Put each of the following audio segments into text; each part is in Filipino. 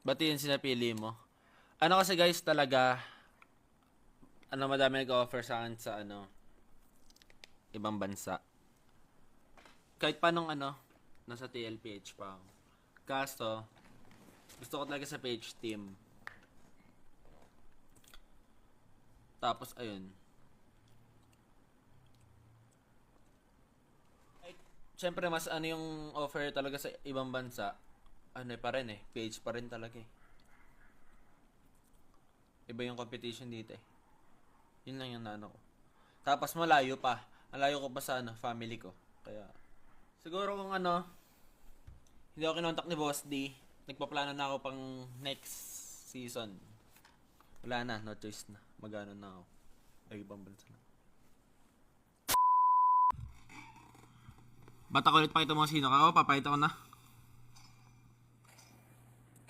Ba't yun sinapili mo? Ano kasi guys talaga, madami nag-offer sa akin sa ibang bansa. Kahit panong nasa TLPH pa ako. Kaso, gusto ko talaga sa PH team. Tapos, ayun. Siyempre, mas yung offer talaga sa ibang bansa, pa rin PH pa rin talaga eh. Iba yung competition dito eh. Yun lang yung ko. Tapos malayo pa. Malayo ko pa sa family ko. Kaya, siguro kung hindi ako kinontak ni Boss D, nagpaplano na ako pang next season. Wala na, no choice na. Magano na ako. Ay, ibang bansa na. Ba't ako ulit pakita mo sino ka? O, papakita ko na.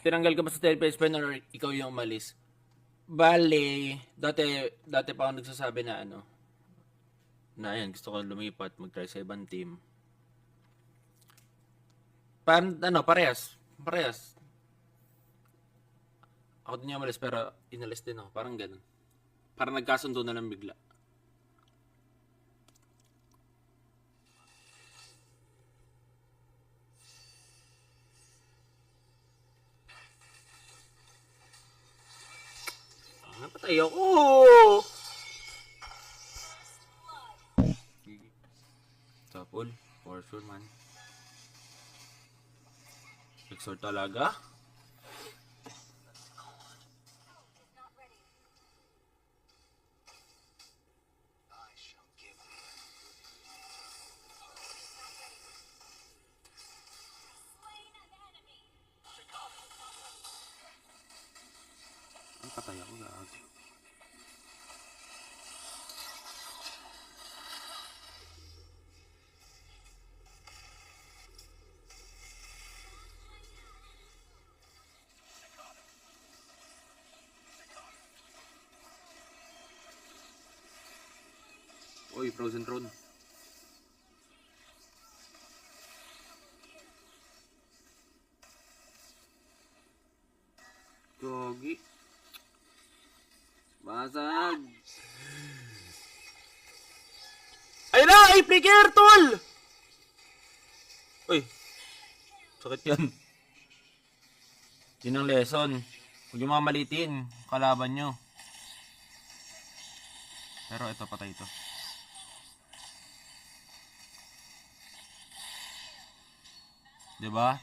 Tinanggal ka ba sa TLPH pen or ikaw yung umalis? Bale, dati pa ako nagsasabi na na ayan, gusto ko lumipat, mag-try sa ibang team. Parehas. Ako din yung umalis pero inalis din ako. Parang ganun. Parang nagkasundo na lang bigla. Napatay ako! Tapol. For sure man. Exort talaga? Ang patay ako gago. Oy, Frozen Throne. Gogi. Basag. Ayun na! Ay, flicker, tol! Uy. Sakit yan. Yun ang lesson. Huwag yung mamalitin. Kalaban nyo. Pero ito, patay ito. Diba?